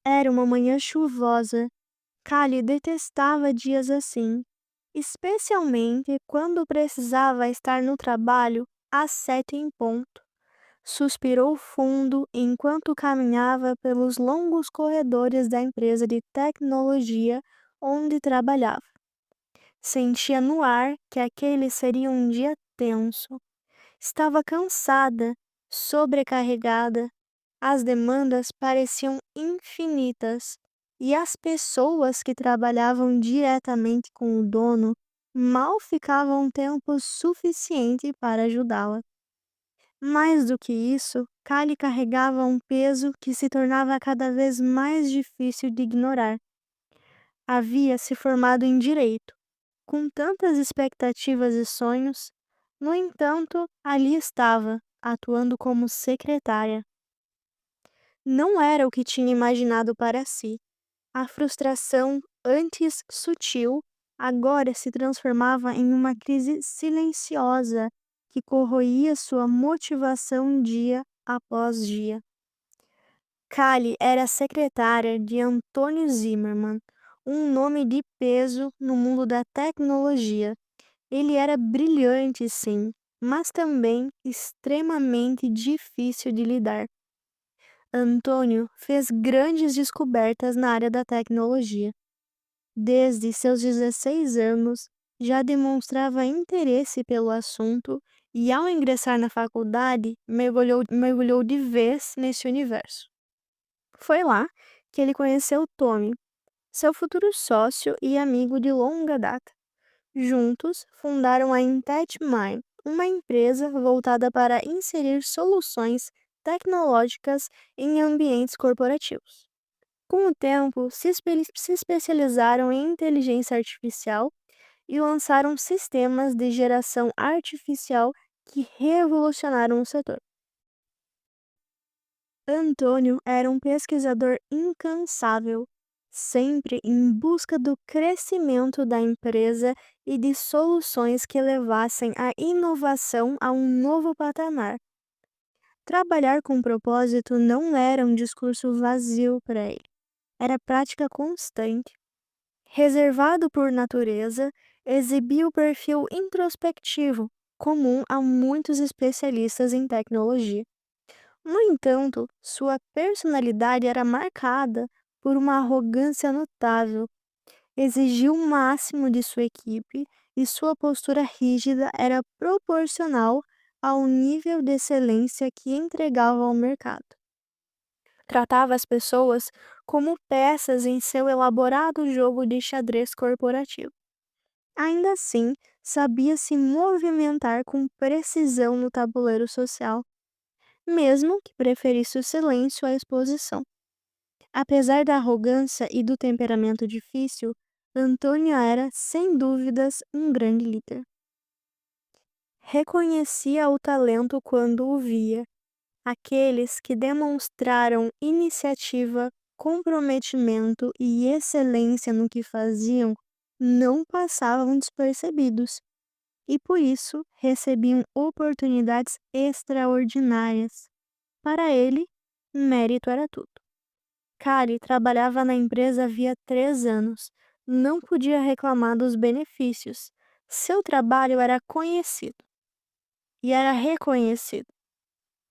Era uma manhã chuvosa. Callie detestava dias assim, especialmente quando precisava estar no trabalho às 7 em ponto. Suspirou fundo enquanto caminhava pelos longos corredores da empresa de tecnologia onde trabalhava. Sentia no ar que aquele seria um dia tenso. Estava cansada, sobrecarregada. As demandas pareciam infinitas e as pessoas que trabalhavam diretamente com o dono mal ficavam tempo suficiente para ajudá-la. Mais do que isso, Kali carregava um peso que se tornava cada vez mais difícil de ignorar. Havia se formado em direito, com tantas expectativas e sonhos. No entanto, ali estava, atuando como secretária. Não era o que tinha imaginado para si. A frustração, antes sutil, agora se transformava em uma crise silenciosa que corroía sua motivação dia após dia. Kali era secretária de Antônio Zimmermann, um nome de peso no mundo da tecnologia. Ele era brilhante, sim, mas também extremamente difícil de lidar. Antônio fez grandes descobertas na área da tecnologia. Desde seus 16 anos, já demonstrava interesse pelo assunto e, ao ingressar na faculdade, mergulhou de vez nesse universo. Foi lá que ele conheceu Tommy, seu futuro sócio e amigo de longa data. Juntos, fundaram a IntelliMine, uma empresa voltada para inserir soluções tecnológicas em ambientes corporativos. Com o tempo, se especializaram em inteligência artificial e lançaram sistemas de geração artificial que revolucionaram o setor. Antônio era um pesquisador incansável, sempre em busca do crescimento da empresa e de soluções que levassem a inovação a um novo patamar. Trabalhar com propósito não era um discurso vazio para ele, era prática constante. Reservado por natureza, exibia o perfil introspectivo, comum a muitos especialistas em tecnologia. No entanto, sua personalidade era marcada por uma arrogância notável. Exigia o máximo de sua equipe e sua postura rígida era proporcional ao nível de excelência que entregava ao mercado. Tratava as pessoas como peças em seu elaborado jogo de xadrez corporativo. Ainda assim, sabia se movimentar com precisão no tabuleiro social, mesmo que preferisse o silêncio à exposição. Apesar da arrogância e do temperamento difícil, Antônio era, sem dúvidas, um grande líder. Reconhecia o talento quando o via. Aqueles que demonstraram iniciativa, comprometimento e excelência no que faziam não passavam despercebidos e, por isso, recebiam oportunidades extraordinárias. Para ele, mérito era tudo. Kali trabalhava na empresa havia 3 anos. Não podia reclamar dos benefícios. Seu trabalho era conhecido e era reconhecido.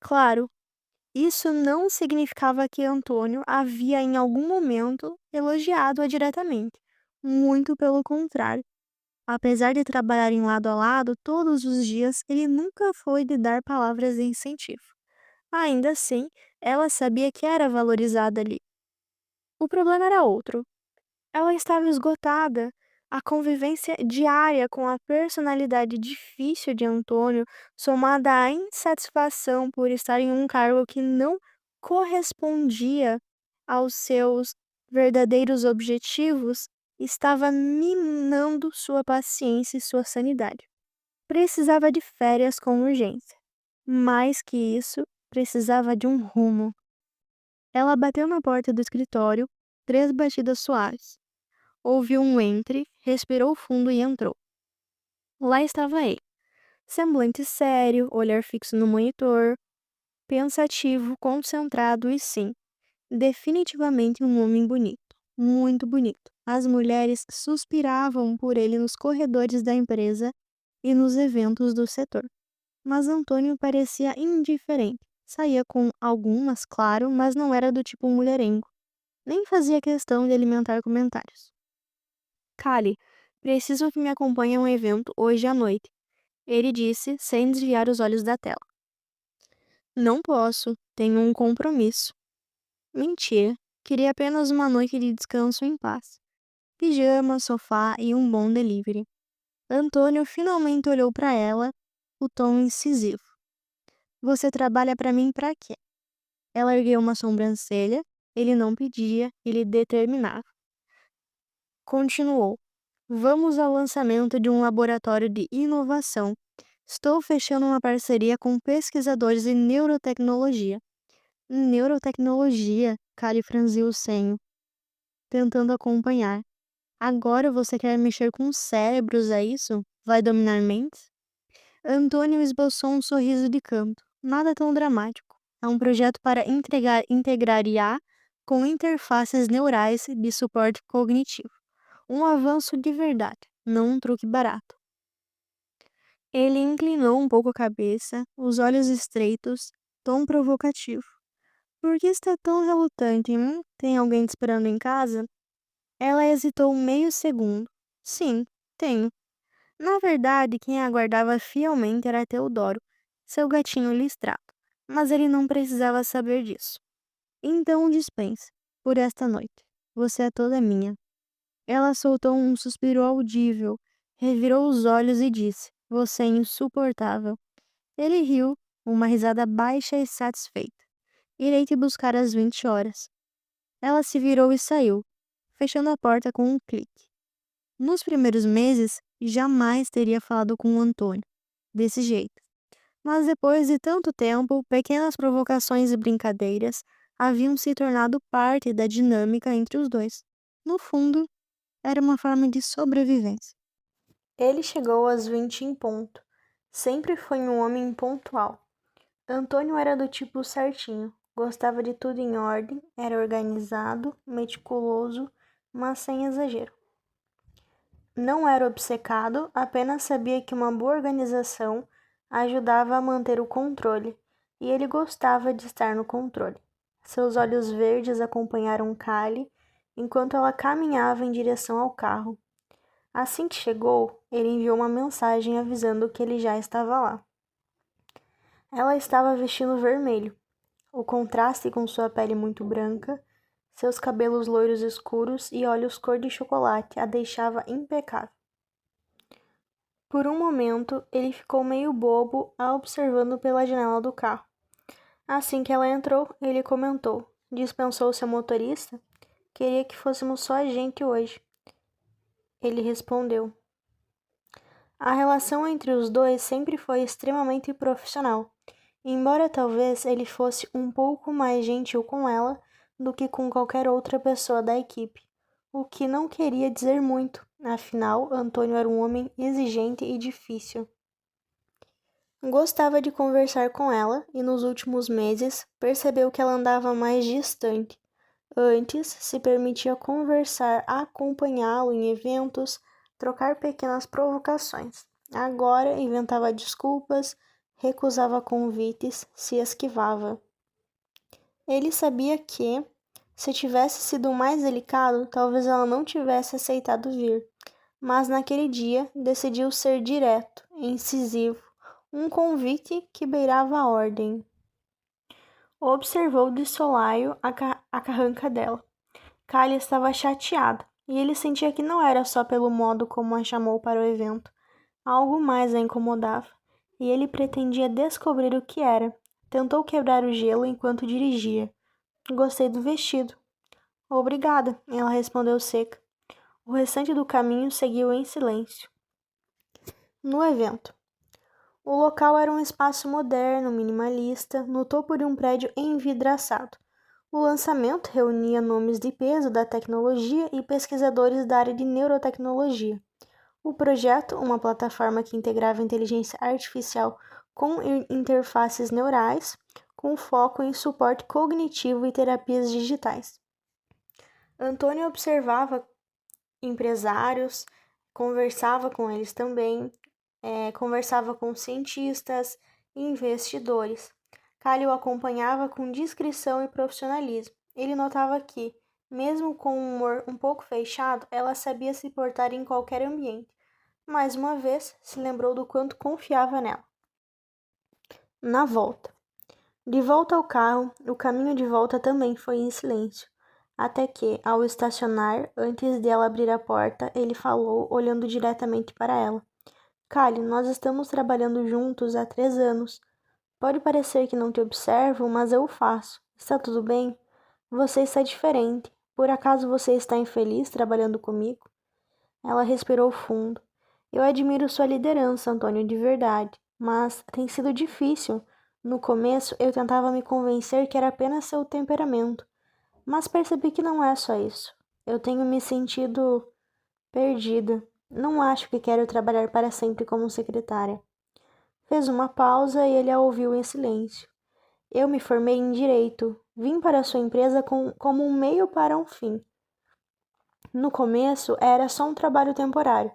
Claro, isso não significava que Antônio havia em algum momento elogiado-a diretamente. Muito pelo contrário. Apesar de trabalharem lado a lado todos os dias, ele nunca foi de dar palavras de incentivo. Ainda assim, ela sabia que era valorizada ali. O problema era outro. Ela estava esgotada. A convivência diária com a personalidade difícil de Antônio, somada à insatisfação por estar em um cargo que não correspondia aos seus verdadeiros objetivos, estava minando sua paciência e sua sanidade. Precisava de férias com urgência. Mais que isso, precisava de um rumo. Ela bateu na porta do escritório, 3 batidas suaves. Ouviu um entre, respirou fundo e entrou. Lá estava ele, semblante sério, olhar fixo no monitor, pensativo, concentrado e sim, Definitivamente um homem bonito, muito bonito. As mulheres suspiravam por ele nos corredores da empresa e nos eventos do setor. Mas Antônio parecia indiferente. Saía com algumas, claro, mas não era do tipo mulherengo. Nem fazia questão de alimentar comentários. Kali, preciso que me acompanhe a um evento hoje à noite, ele disse, sem desviar os olhos da tela. Não posso, tenho um compromisso. Mentira, queria apenas uma noite de descanso em paz. Pijama, sofá e um bom delivery. Antônio finalmente olhou para ela, o tom incisivo. Você trabalha para mim para quê? Ela ergueu uma sobrancelha, ele não pedia, ele determinava. Continuou. Vamos ao lançamento de um laboratório de inovação. Estou fechando uma parceria com pesquisadores em neurotecnologia. Neurotecnologia, Kali franziu o senho, tentando acompanhar. Agora você quer mexer com cérebros, é isso? Vai dominar mentes? Antônio esboçou um sorriso de canto. Nada tão dramático. É um projeto para integrar IA com interfaces neurais de suporte cognitivo. Um avanço de verdade, não um truque barato. Ele inclinou um pouco a cabeça, os olhos estreitos, tom provocativo. Por que está tão relutante? Tem alguém te esperando em casa? Ela hesitou meio segundo. Sim, tenho. Na verdade, quem a aguardava fielmente era Teodoro, seu gatinho listrado. Mas ele não precisava saber disso. Então dispense, por esta noite. Você é toda minha. Ela soltou um suspiro audível, revirou os olhos e disse: Você é insuportável. Ele riu, uma risada baixa e satisfeita. Irei te buscar às 20 horas. Ela se virou e saiu, fechando a porta com um clique. Nos primeiros meses, jamais teria falado com o Antônio, desse jeito. Mas depois de tanto tempo, pequenas provocações e brincadeiras haviam se tornado parte da dinâmica entre os dois. No fundo, era uma forma de sobrevivência. Ele chegou às 20 em ponto. Sempre foi um homem pontual. Antônio era do tipo certinho, gostava de tudo em ordem, era organizado, meticuloso, mas sem exagero. Não era obcecado, apenas sabia que uma boa organização ajudava a manter o controle, e ele gostava de estar no controle. Seus olhos verdes acompanharam Kali enquanto ela caminhava em direção ao carro. Assim que chegou, ele enviou uma mensagem avisando que ele já estava lá. Ela estava vestindo vermelho. O contraste com sua pele muito branca, seus cabelos loiros escuros e olhos cor de chocolate a deixava impecável. Por um momento, ele ficou meio bobo a observando pela janela do carro. Assim que ela entrou, ele comentou: Dispensou seu motorista? Queria que fôssemos só a gente hoje. Ele respondeu. A relação entre os dois sempre foi extremamente profissional, embora talvez ele fosse um pouco mais gentil com ela do que com qualquer outra pessoa da equipe, o que não queria dizer muito, afinal, Antônio era um homem exigente e difícil. Gostava de conversar com ela e nos últimos meses percebeu que ela andava mais distante. Antes, se permitia conversar, acompanhá-lo em eventos, trocar pequenas provocações. Agora inventava desculpas, recusava convites, se esquivava. Ele sabia que, se tivesse sido mais delicado, talvez ela não tivesse aceitado vir. Mas naquele dia decidiu ser direto, incisivo, um convite que beirava a ordem. Observou de solaio a carranca dela. Kali estava chateada, e ele sentia que não era só pelo modo como a chamou para o evento. Algo mais a incomodava, e ele pretendia descobrir o que era. Tentou quebrar o gelo enquanto dirigia. Gostei do vestido. Obrigada, ela respondeu seca. O restante do caminho seguiu em silêncio. No evento. O local era um espaço moderno, minimalista, no topo de um prédio envidraçado. O lançamento reunia nomes de peso da tecnologia e pesquisadores da área de neurotecnologia. O projeto, uma plataforma que integrava inteligência artificial com interfaces neurais, com foco em suporte cognitivo e terapias digitais. Antônio observava empresários, conversava com eles também, conversava com cientistas e investidores. Callie o acompanhava com discrição e profissionalismo. Ele notava que, mesmo com um humor um pouco fechado, ela sabia se portar em qualquer ambiente. Mais uma vez, se lembrou do quanto confiava nela. Na volta. De volta ao carro, o caminho de volta também foi em silêncio. Até que, ao estacionar, antes de ela abrir a porta, ele falou, olhando diretamente para ela. Callie, nós estamos trabalhando juntos há 3 anos. Pode parecer que não te observo, mas eu o faço. Está tudo bem? Você está diferente. Por acaso você está infeliz trabalhando comigo? Ela respirou fundo. Eu admiro sua liderança, Antônio, de verdade, mas tem sido difícil. No começo, eu tentava me convencer que era apenas seu temperamento, mas percebi que não é só isso. Eu tenho me sentido perdida. Não acho que quero trabalhar para sempre como secretária. Fez uma pausa e ele a ouviu em silêncio. Eu me formei em direito. Vim para a sua empresa como um meio para um fim. No começo era só um trabalho temporário,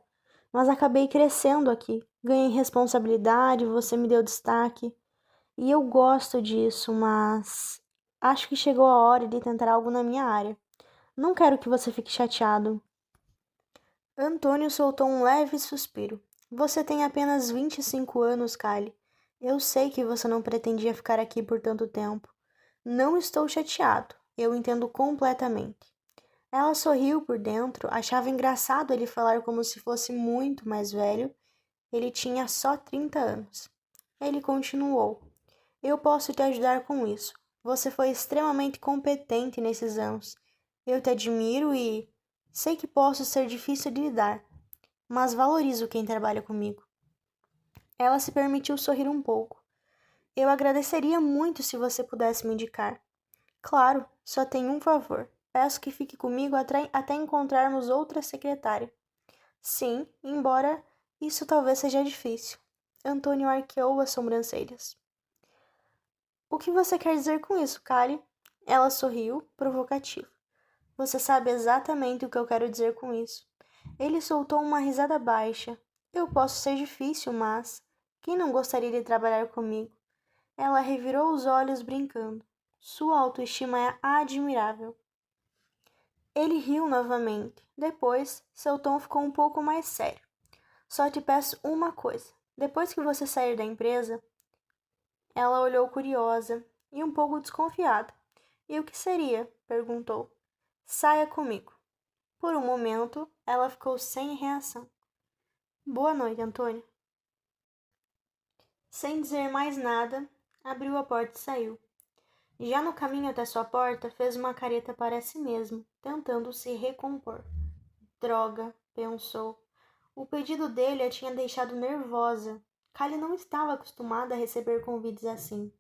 mas acabei crescendo aqui. Ganhei responsabilidade, você me deu destaque. E eu gosto disso, mas acho que chegou a hora de tentar algo na minha área. Não quero que você fique chateado. Antônio soltou um leve suspiro. Você tem apenas 25 anos, Callie. Eu sei que você não pretendia ficar aqui por tanto tempo. Não estou chateado. Eu entendo completamente. Ela sorriu por dentro, achava engraçado ele falar como se fosse muito mais velho. Ele tinha só 30 anos. Ele continuou. Eu posso te ajudar com isso. Você foi extremamente competente nesses anos. Eu te admiro e sei que posso ser difícil de lidar, mas valorizo quem trabalha comigo. Ela se permitiu sorrir um pouco. Eu agradeceria muito se você pudesse me indicar. Claro, só tem um favor. Peço que fique comigo até encontrarmos outra secretária. Sim, embora isso talvez seja difícil. Antônio arqueou as sobrancelhas. O que você quer dizer com isso, Callie? Ela sorriu, provocativa. Você sabe exatamente o que eu quero dizer com isso. Ele soltou uma risada baixa. Eu posso ser difícil, mas quem não gostaria de trabalhar comigo? Ela revirou os olhos brincando. Sua autoestima é admirável. Ele riu novamente. Depois, seu tom ficou um pouco mais sério. Só te peço uma coisa. Depois que você sair da empresa, ela olhou curiosa e um pouco desconfiada. E o que seria? Perguntou. Saia comigo. Por um momento, ela ficou sem reação. Boa noite, Antônio. Sem dizer mais nada, abriu a porta e saiu. Já no caminho até sua porta, fez uma careta para si mesmo, tentando se recompor. Droga, pensou. O pedido dele a tinha deixado nervosa. Callie não estava acostumada a receber convites assim,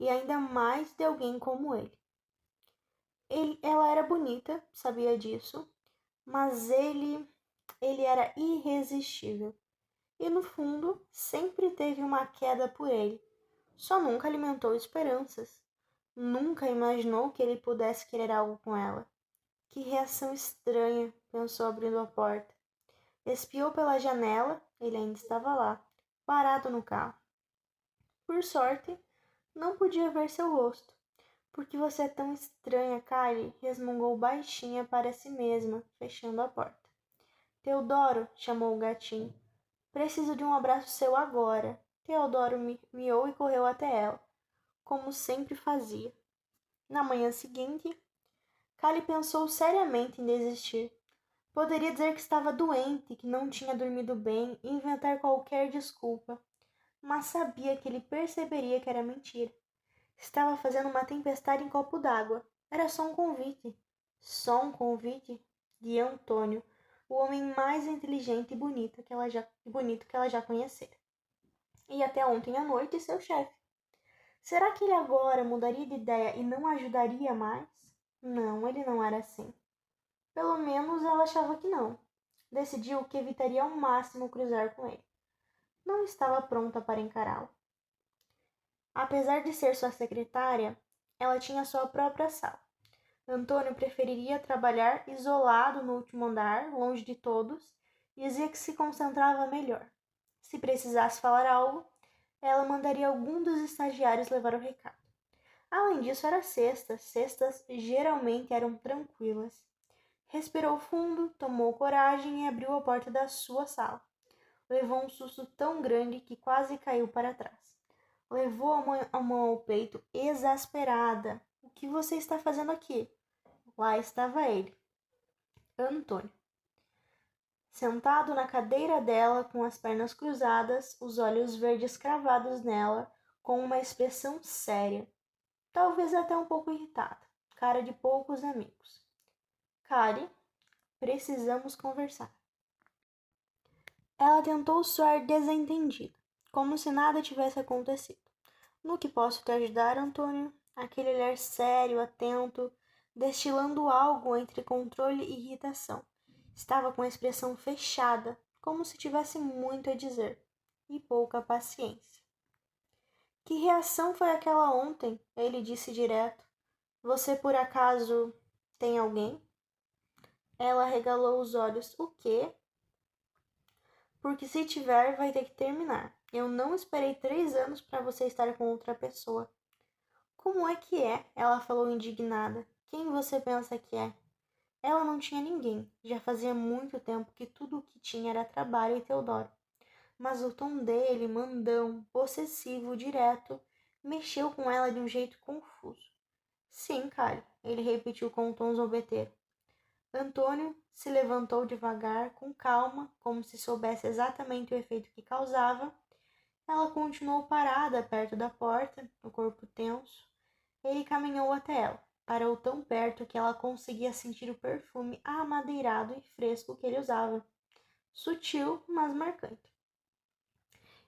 e ainda mais de alguém como ele. Ela era bonita, sabia disso, mas ele era irresistível. E no fundo, sempre teve uma queda por ele. Só nunca alimentou esperanças. Nunca imaginou que ele pudesse querer algo com ela. Que reação estranha, pensou abrindo a porta. Espiou pela janela, ele ainda estava lá, parado no carro. Por sorte, não podia ver seu rosto. Por que você é tão estranha, Kylie? Resmungou baixinha para si mesma, fechando a porta. Teodoro, chamou o gatinho. Preciso de um abraço seu agora. Teodoro miou e correu até ela, como sempre fazia. Na manhã seguinte, Kylie pensou seriamente em desistir. Poderia dizer que estava doente, que não tinha dormido bem e inventar qualquer desculpa, mas sabia que ele perceberia que era mentira. Estava fazendo uma tempestade em copo d'água. Era só um convite. Só um convite de Antônio, o homem mais inteligente e bonito que ela já conhecera. E até ontem à noite, seu chefe. Será que ele agora mudaria de ideia e não ajudaria mais? Não, ele não era assim. Pelo menos ela achava que não. Decidiu que evitaria ao máximo cruzar com ele. Não estava pronta para encará-lo. Apesar de ser sua secretária, ela tinha sua própria sala. Antônio preferiria trabalhar isolado no último andar, longe de todos, e dizia que se concentrava melhor. Se precisasse falar algo, ela mandaria algum dos estagiários levar o recado. Além disso, era sexta. Sextas geralmente eram tranquilas. Respirou fundo, tomou coragem e abriu a porta da sua sala. Levou um susto tão grande que quase caiu para trás. Levou a mão ao peito, exasperada. O que você está fazendo aqui? Lá estava ele, Antônio. Sentado na cadeira dela, com as pernas cruzadas, os olhos verdes cravados nela, com uma expressão séria, talvez até um pouco irritada, cara de poucos amigos. Kari, precisamos conversar. Ela tentou soar desentendida, como se nada tivesse acontecido. No que posso te ajudar, Antônio? Aquele olhar sério, atento, destilando algo entre controle e irritação. Estava com a expressão fechada, como se tivesse muito a dizer, e pouca paciência. Que reação foi aquela ontem? Ele disse direto. Você por acaso tem alguém? Ela regalou os olhos. O quê? Porque se tiver, vai ter que terminar. Eu não esperei 3 anos para você estar com outra pessoa. Como é que é? Ela falou indignada. Quem você pensa que é? Ela não tinha ninguém. Já fazia muito tempo que tudo o que tinha era trabalho e Teodoro. Mas o tom dele, mandão, possessivo, direto, mexeu com ela de um jeito confuso. Sim, Kali, ele repetiu com um tom zombeteiro. Antônio se levantou devagar, com calma, como se soubesse exatamente o efeito que causava. Ela continuou parada perto da porta, o corpo tenso. Ele caminhou até ela. Parou tão perto que ela conseguia sentir o perfume amadeirado e fresco que ele usava. Sutil, mas marcante.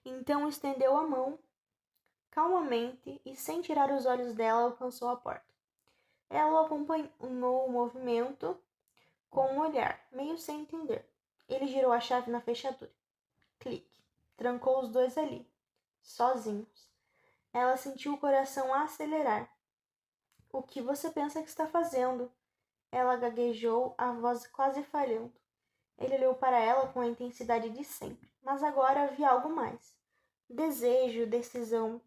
Então estendeu a mão, calmamente, e sem tirar os olhos dela, alcançou a porta. Ela acompanhou o movimento com um olhar, meio sem entender. Ele girou a chave na fechadura. Clique. Trancou os dois ali, sozinhos. Ela sentiu o coração acelerar. O que você pensa que está fazendo? Ela gaguejou, a voz quase falhando. Ele olhou para ela com a intensidade de sempre, mas agora havia algo mais. Desejo, decisão,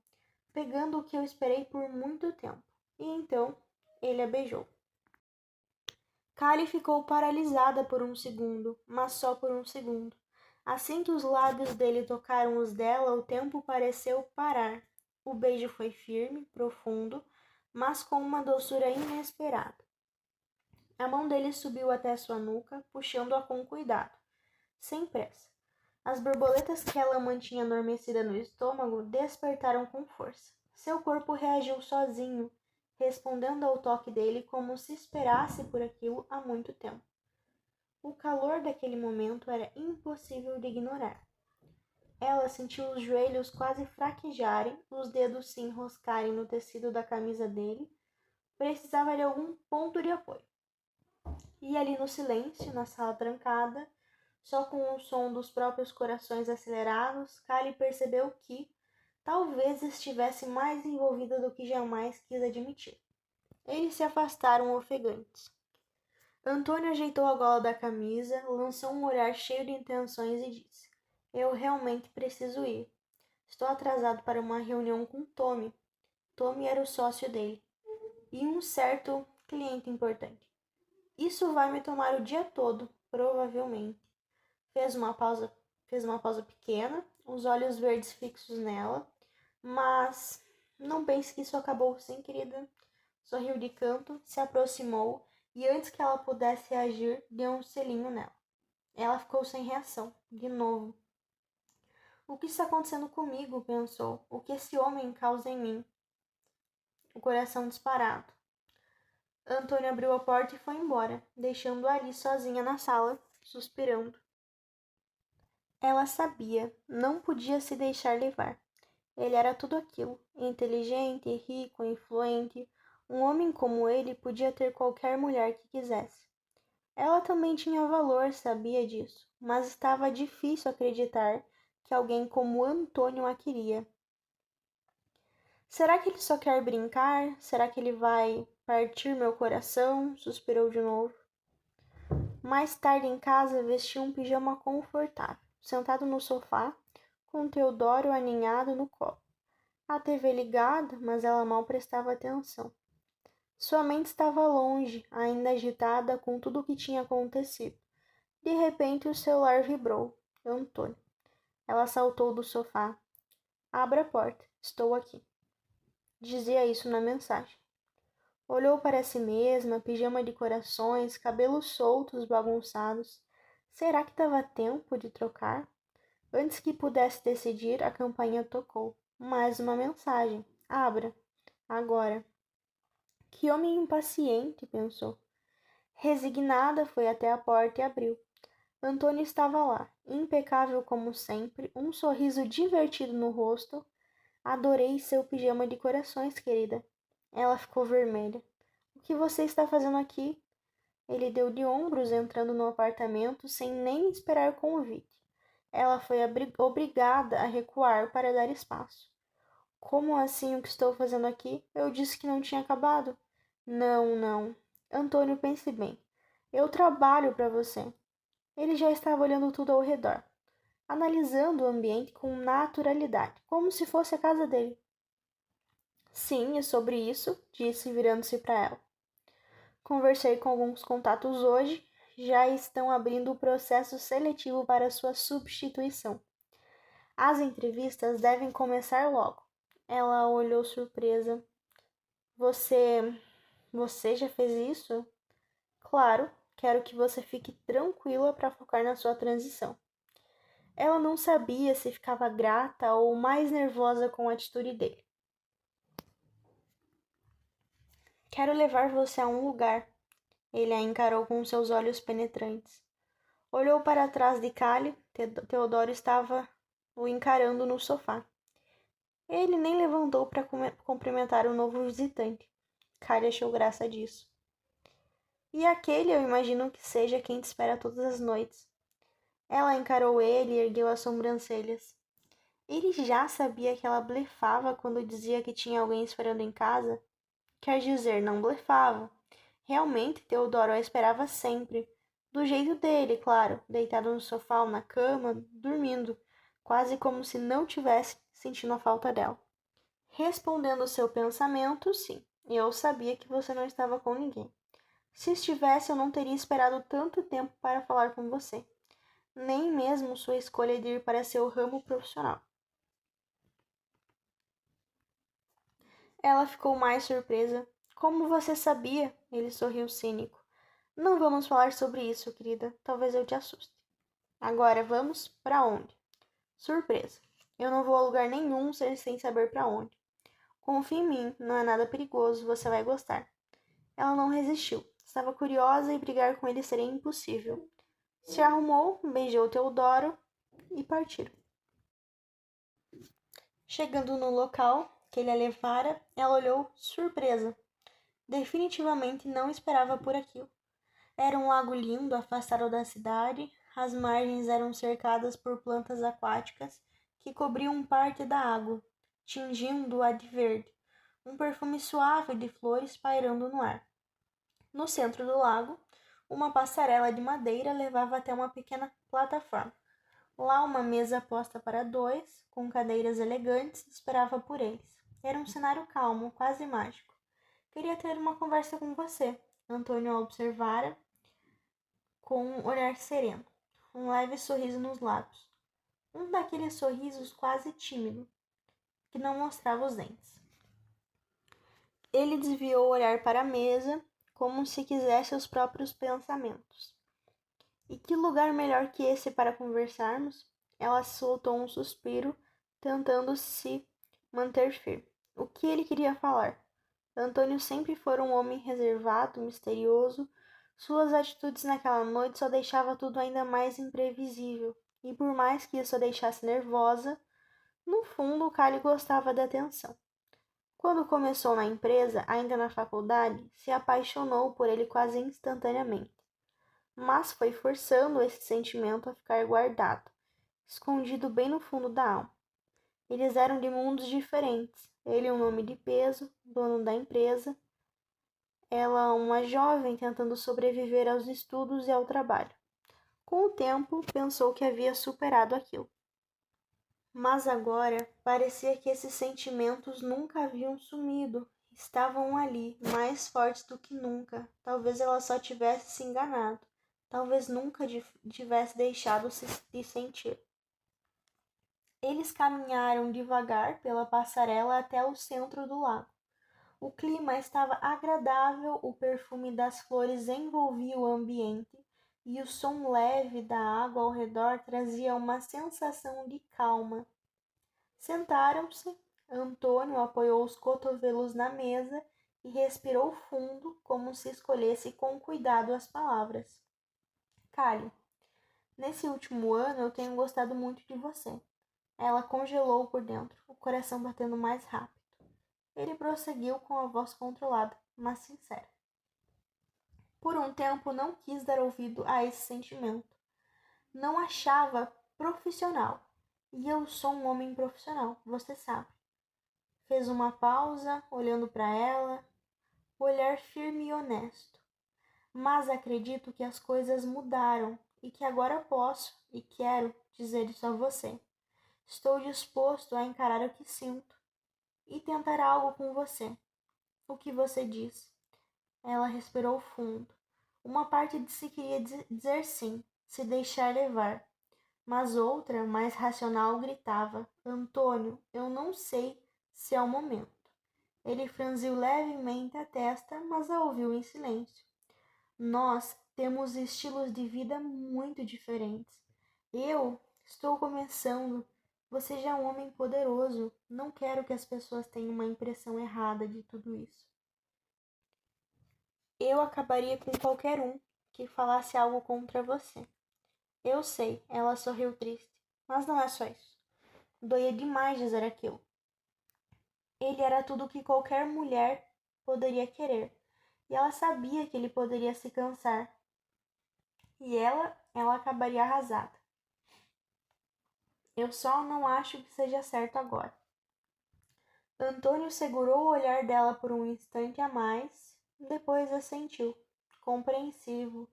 pegando o que eu esperei por muito tempo. E então, ele a beijou. Kali ficou paralisada por um segundo, mas só por um segundo. Assim que os lábios dele tocaram os dela, o tempo pareceu parar. O beijo foi firme, profundo, mas com uma doçura inesperada. A mão dele subiu até sua nuca, puxando-a com cuidado, sem pressa. As borboletas que ela mantinha adormecida no estômago despertaram com força. Seu corpo reagiu sozinho, respondendo ao toque dele como se esperasse por aquilo há muito tempo. O calor daquele momento era impossível de ignorar. Ela sentiu os joelhos quase fraquejarem, os dedos se enroscarem no tecido da camisa dele. Precisava de algum ponto de apoio. E ali no silêncio, na sala trancada, só com o som dos próprios corações acelerados, Kali percebeu que talvez estivesse mais envolvida do que jamais quis admitir. Eles se afastaram ofegantes. Antônio ajeitou a gola da camisa, lançou um olhar cheio de intenções e disse: Eu realmente preciso ir. Estou atrasado para uma reunião com Tommy. Tommy era o sócio dele. E um certo cliente importante. Isso vai me tomar o dia todo, provavelmente. Fez uma pausa pequena, os olhos verdes fixos nela. Mas não pense que isso acabou sim, querida. Sorriu de canto, se aproximou e antes que ela pudesse reagir, deu um selinho nela. Ela ficou sem reação, de novo. O que está acontecendo comigo? Pensou. O que esse homem causa em mim? O coração disparado. Antônio abriu a porta e foi embora, deixando-a ali sozinha na sala, suspirando. Ela sabia, não podia se deixar levar. Ele era tudo aquilo, inteligente, rico, influente. Um homem como ele podia ter qualquer mulher que quisesse. Ela também tinha valor, sabia disso, mas estava difícil acreditar que alguém como Antônio a queria. Será que ele só quer brincar? Será que ele vai partir meu coração? Suspirou de novo. Mais tarde em casa, vesti um pijama confortável, sentado no sofá, com Teodoro aninhado no colo. A TV ligada, mas ela mal prestava atenção. Sua mente estava longe, ainda agitada com tudo o que tinha acontecido. De repente, o celular vibrou. Antônio. Ela saltou do sofá. Abra a porta. Estou aqui. Dizia isso na mensagem. Olhou para si mesma, pijama de corações, cabelos soltos, bagunçados. Será que dava tempo de trocar? Antes que pudesse decidir, a campainha tocou. Mais uma mensagem. Abra. Agora. Que homem impaciente, pensou. Resignada, foi até a porta e abriu. Antônio estava lá, impecável como sempre, um sorriso divertido no rosto. Adorei seu pijama de corações, querida. Ela ficou vermelha. O que você está fazendo aqui? Ele deu de ombros, entrando no apartamento sem nem esperar convite. Ela foi obrigada a recuar para dar espaço. Como assim o que estou fazendo aqui? Eu disse que não tinha acabado. Não, não. Antônio, pense bem. Eu trabalho para você. Ele já estava olhando tudo ao redor, analisando o ambiente com naturalidade, como se fosse a casa dele. Sim, é sobre isso, disse, virando-se para ela. Conversei com alguns contatos hoje, já estão abrindo o processo seletivo para sua substituição. As entrevistas devem começar logo. Ela olhou surpresa. Você já fez isso? Claro, quero que você fique tranquila para focar na sua transição. Ela não sabia se ficava grata ou mais nervosa com a atitude dele. Quero levar você a um lugar. Ele a encarou com seus olhos penetrantes. Olhou para trás de Callie. Teodoro estava o encarando no sofá. Ele nem levantou para cumprimentar o novo visitante. Callie achou graça disso. E aquele eu imagino que seja quem te espera todas as noites. Ela encarou ele e ergueu as sobrancelhas. Ele já sabia que ela blefava quando dizia que tinha alguém esperando em casa? Quer dizer, não blefava. Realmente, Teodoro a esperava sempre. Do jeito dele, claro, deitado no sofá ou na cama, dormindo, quase como se não tivesse sentindo a falta dela. Respondendo ao seu pensamento, sim. Eu sabia que você não estava com ninguém. Se estivesse, eu não teria esperado tanto tempo para falar com você. Nem mesmo sua escolha de ir para seu ramo profissional. Ela ficou mais surpresa. Como você sabia? Ele sorriu cínico. Não vamos falar sobre isso, querida. Talvez eu te assuste. Agora vamos para onde? Surpresa. Eu não vou a lugar nenhum sem saber para onde. Confie em mim, não é nada perigoso, você vai gostar. Ela não resistiu. Estava curiosa e brigar com ele seria impossível. Se arrumou, beijou Teodoro e partiram. Chegando no local que ele a levara, ela olhou surpresa. Definitivamente não esperava por aquilo. Era um lago lindo, afastado da cidade. As margens eram cercadas por plantas aquáticas que cobriam parte da água, tingindo-a de verde, um perfume suave de flores pairando no ar. No centro do lago, uma passarela de madeira levava até uma pequena plataforma. Lá, uma mesa posta para dois, com cadeiras elegantes, esperava por eles. Era um cenário calmo, quase mágico. Queria ter uma conversa com você, Antônio a observara com um olhar sereno, um leve sorriso nos lábios. Um daqueles sorrisos quase tímido, que não mostrava os dentes. Ele desviou o olhar para a mesa, como se quisesse os próprios pensamentos. E que lugar melhor que esse para conversarmos? Ela soltou um suspiro, tentando se manter firme. O que ele queria falar? Antônio sempre foi um homem reservado, misterioso. Suas atitudes naquela noite só deixavam tudo ainda mais imprevisível. E por mais que isso a deixasse nervosa, no fundo o Cali gostava da atenção. Quando começou na empresa, ainda na faculdade, se apaixonou por ele quase instantaneamente. Mas foi forçando esse sentimento a ficar guardado, escondido bem no fundo da alma. Eles eram de mundos diferentes, Ele um nome de peso, dono da empresa. Ela uma jovem tentando sobreviver aos estudos e ao trabalho. Com o tempo, pensou que havia superado aquilo. Mas agora parecia que esses sentimentos nunca haviam sumido. Estavam ali, mais fortes do que nunca. Talvez ela só tivesse se enganado. Talvez nunca tivesse deixado de sentir. Eles caminharam devagar pela passarela até o centro do lago. O clima estava agradável, o perfume das flores envolvia o ambiente e o som leve da água ao redor trazia uma sensação de calma. Sentaram-se. Antônio apoiou os cotovelos na mesa e respirou fundo, como se escolhesse com cuidado as palavras. Calhe, nesse último ano eu tenho gostado muito de você. Ela congelou por dentro, o coração batendo mais rápido. Ele prosseguiu com a voz controlada, mas sincera. Por um tempo não quis dar ouvido a esse sentimento. Não achava profissional. E eu sou um homem profissional, você sabe. Fez uma pausa, olhando para ela, olhar firme e honesto. Mas acredito que as coisas mudaram e que agora posso e quero dizer isso a você. Estou disposto a encarar o que sinto e tentar algo com você. O que você diz? Ela respirou fundo. Uma parte de si queria dizer sim, se deixar levar. Mas outra, mais racional, gritava: Antônio, eu não sei se é o momento. Ele franziu levemente a testa, mas a ouviu em silêncio. Nós temos estilos de vida muito diferentes. Eu estou começando. Você já é um homem poderoso. Não quero que as pessoas tenham uma impressão errada de tudo isso. Eu acabaria com qualquer um que falasse algo contra você. Eu sei, ela sorriu triste, mas não é só isso. Doía demais dizer aquilo. Ele era tudo o que qualquer mulher poderia querer, e ela sabia que ele poderia se cansar. E ela acabaria arrasada. Eu só não acho que seja certo agora. Antônio segurou o olhar dela por um instante a mais, depois assentiu, compreensivo,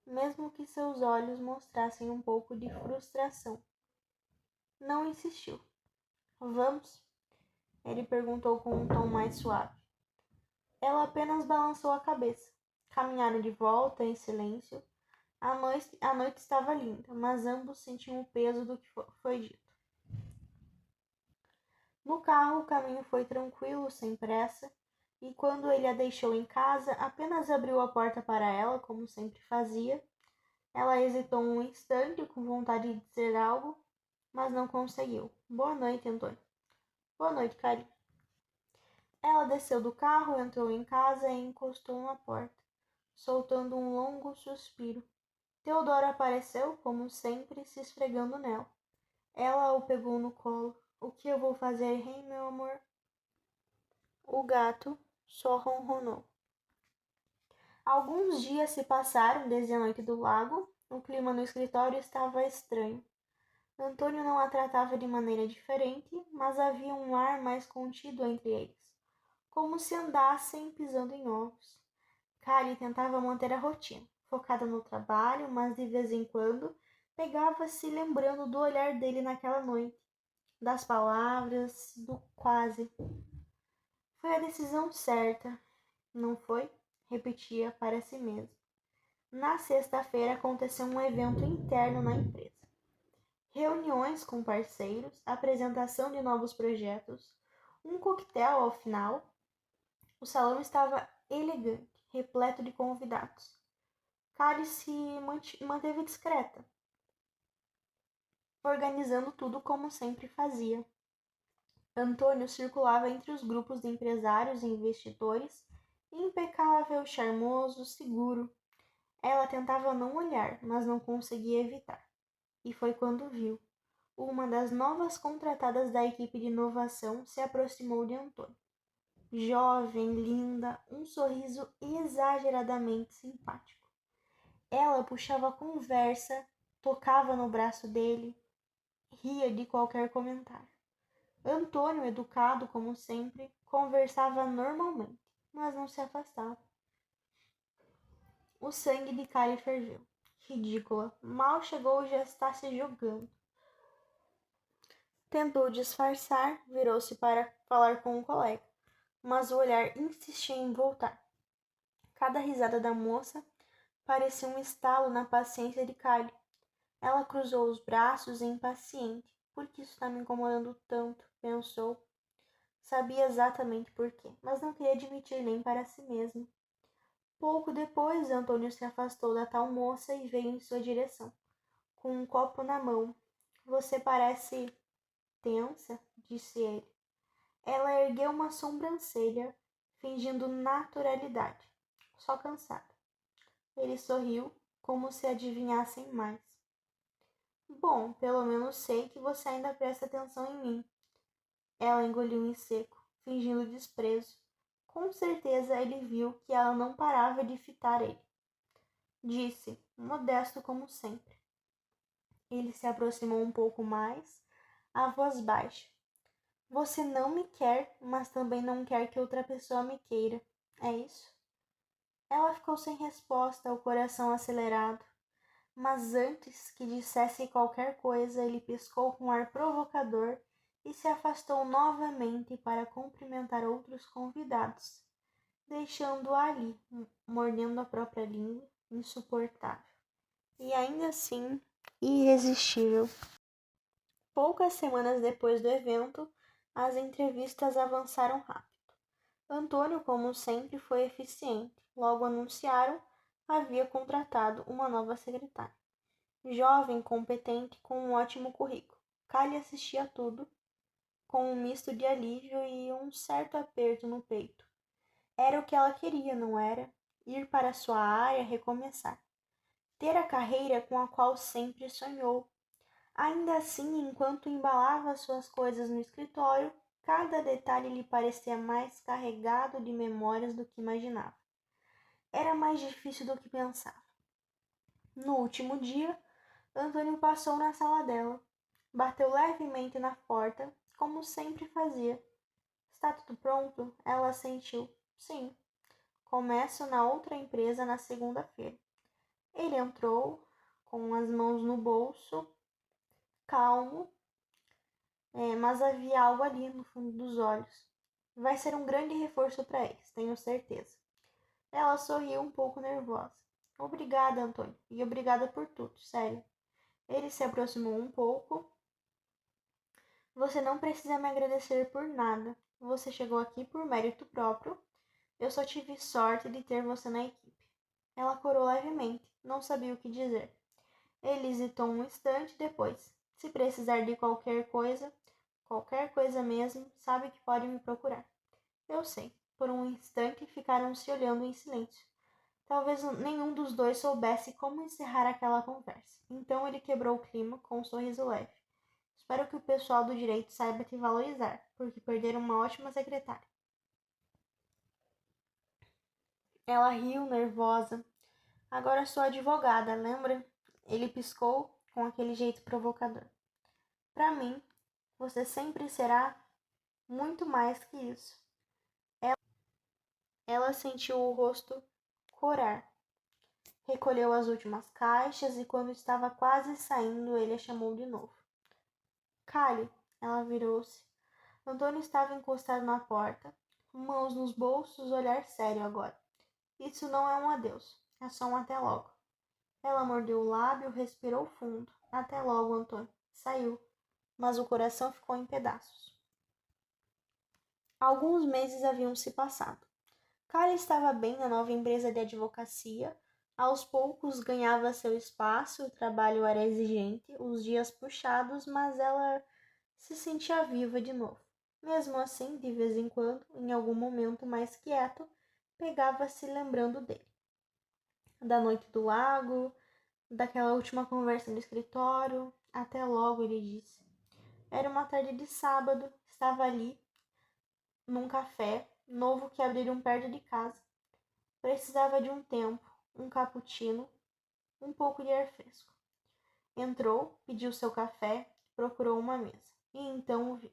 mesmo que seus olhos mostrassem um pouco de frustração. Não insistiu. Vamos? Ele perguntou com um tom mais suave. Ela apenas balançou a cabeça. Caminharam de volta em silêncio. A noite estava linda, mas ambos sentiam o peso do que foi dito. No carro, o caminho foi tranquilo, sem pressa, e quando ele a deixou em casa, apenas abriu a porta para ela, como sempre fazia. Ela hesitou um instante, com vontade de dizer algo, mas não conseguiu. Boa noite, Antônio. Boa noite, Karen. Ela desceu do carro, entrou em casa e encostou na porta, soltando um longo suspiro. Teodoro apareceu, como sempre, se esfregando nela. Ela o pegou no colo. O que eu vou fazer, hein, meu amor? O gato só ronronou. Alguns dias se passaram desde a noite do lago. O clima no escritório estava estranho. Antônio não a tratava de maneira diferente, mas havia um ar mais contido entre eles, como se andassem pisando em ovos. Kari tentava manter a rotina, focada no trabalho, mas de vez em quando pegava-se lembrando do olhar dele naquela noite, das palavras, do quase. Foi a decisão certa, não foi? Repetia para si mesmo. Na sexta-feira aconteceu um evento interno na empresa. Reuniões com parceiros, apresentação de novos projetos, um coquetel ao final. O salão estava elegante, repleto de convidados. Kari se manteve discreta, organizando tudo como sempre fazia. Antônio circulava entre os grupos de empresários e investidores, impecável, charmoso, seguro. Ela tentava não olhar, mas não conseguia evitar. E foi quando viu. Uma das novas contratadas da equipe de inovação se aproximou de Antônio. Jovem, linda, um sorriso exageradamente simpático. Ela puxava a conversa, tocava no braço dele, ria de qualquer comentário. Antônio, educado como sempre, conversava normalmente, mas não se afastava. O sangue de Kali ferveu. Ridícula, mal chegou e já está se jogando. Tentou disfarçar, virou-se para falar com um colega, mas o olhar insistia em voltar. Cada risada da moça parecia um estalo na paciência de Kali. Ela cruzou os braços, impaciente. Por que isso está me incomodando tanto? Pensou. Sabia exatamente por quê, mas não queria admitir nem para si mesmo. Pouco depois, Antônio se afastou da tal moça e veio em sua direção, com um copo na mão. Você parece tensa, disse ele. Ela ergueu uma sobrancelha, fingindo naturalidade, só cansada. Ele sorriu, como se adivinhassem mais. Bom, pelo menos sei que você ainda presta atenção em mim. Ela engoliu em seco, fingindo desprezo. Com certeza ele viu que ela não parava de fitar ele. Disse, modesto como sempre. Ele se aproximou um pouco mais, a voz baixa. Você não me quer, mas também não quer que outra pessoa me queira. É isso? Ela ficou sem resposta, o coração acelerado. Mas antes que dissesse qualquer coisa, ele piscou com ar provocador e se afastou novamente para cumprimentar outros convidados, deixando-a ali, mordendo a própria língua, insuportável. E ainda assim, irresistível. Poucas semanas depois do evento, as entrevistas avançaram rápido. Antônio, como sempre, foi eficiente. Logo anunciaram, havia contratado uma nova secretária. Jovem, competente, com um ótimo currículo. Kali assistia a tudo, com um misto de alívio e um certo aperto no peito. Era o que ela queria, não era? Ir para sua área, recomeçar. Ter a carreira com a qual sempre sonhou. Ainda assim, enquanto embalava suas coisas no escritório, cada detalhe lhe parecia mais carregado de memórias do que imaginava. Era mais difícil do que pensava. No último dia, Antônio passou na sala dela. Bateu levemente na porta, como sempre fazia. Está tudo pronto? Ela assentiu. Sim. Começo na outra empresa na segunda-feira. Ele entrou, com as mãos no bolso, calmo, mas havia algo ali no fundo dos olhos. Vai ser um grande reforço para eles, tenho certeza. Ela sorriu um pouco nervosa. Obrigada, Antônio, e obrigada por tudo, sério. Ele se aproximou um pouco. Você não precisa me agradecer por nada. Você chegou aqui por mérito próprio. Eu só tive sorte de ter você na equipe. Ela corou levemente, não sabia o que dizer. Ele hesitou um instante depois. Se precisar de qualquer coisa mesmo, sabe que pode me procurar. Eu sei. Por um instante ficaram se olhando em silêncio. Talvez nenhum dos dois soubesse como encerrar aquela conversa. Então ele quebrou o clima com um sorriso leve. Espero que o pessoal do direito saiba te valorizar, porque perderam uma ótima secretária. Ela riu, nervosa. Agora sou advogada, lembra? Ele piscou com aquele jeito provocador. Para mim, você sempre será muito mais que isso. Ela sentiu o rosto corar. Recolheu as últimas caixas e quando estava quase saindo, ele a chamou de novo. Cale, ela virou-se. Antônio estava encostado na porta, mãos nos bolsos, olhar sério agora. Isso não é um adeus, é só um até logo. Ela mordeu o lábio, respirou fundo. Até logo, Antônio. Saiu, mas o coração ficou em pedaços. Alguns meses haviam se passado. Kara estava bem na nova empresa de advocacia. Aos poucos ganhava seu espaço, o trabalho era exigente, os dias puxados, mas ela se sentia viva de novo. Mesmo assim, de vez em quando, em algum momento mais quieto, pegava-se lembrando dele. Da noite do lago, daquela última conversa no escritório. Até logo, ele disse. Era uma tarde de sábado, estava ali, num café novo que abriram perto de casa. Precisava de um tempo, um cappuccino, um pouco de ar fresco. Entrou, pediu seu café, procurou uma mesa. E então o viu.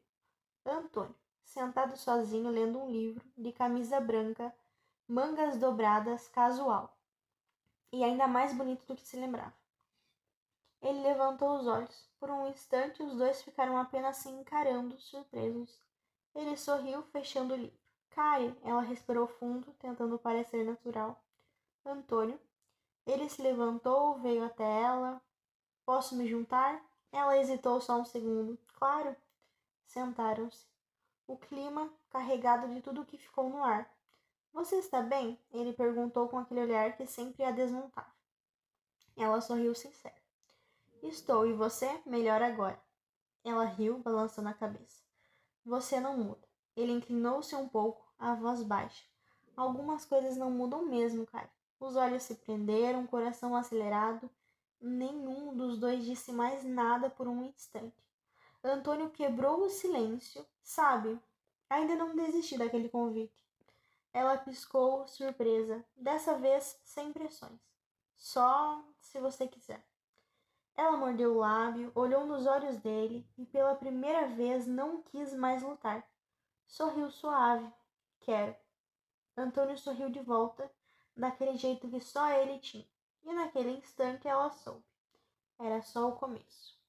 Antônio, sentado sozinho lendo um livro, de camisa branca, mangas dobradas, casual, e ainda mais bonito do que se lembrava. Ele levantou os olhos. Por um instante, os dois ficaram apenas se encarando, surpresos. Ele sorriu, fechando o livro. Karen, ela respirou fundo, tentando parecer natural. Antônio. Ele se levantou, veio até ela. Posso me juntar? Ela hesitou só um segundo. Claro. Sentaram-se. O clima carregado de tudo que ficou no ar. Você está bem? Ele perguntou com aquele olhar que sempre a desmontava. Ela sorriu sincera. Estou, e você? Melhor agora. Ela riu, balançando a cabeça. Você não muda. Ele inclinou-se um pouco, a voz baixa. Algumas coisas não mudam mesmo, cara. Os olhos se prenderam, o coração acelerado. Nenhum dos dois disse mais nada por um instante. Antônio quebrou o silêncio. Sabe, ainda não desisti daquele convite. Ela piscou, surpresa, dessa vez sem pressões. Só se você quiser. Ela mordeu o lábio, olhou nos olhos dele e pela primeira vez não quis mais lutar. Sorriu suave. Quero. Antônio sorriu de volta, daquele jeito que só ele tinha. E naquele instante ela soube. Era só o começo.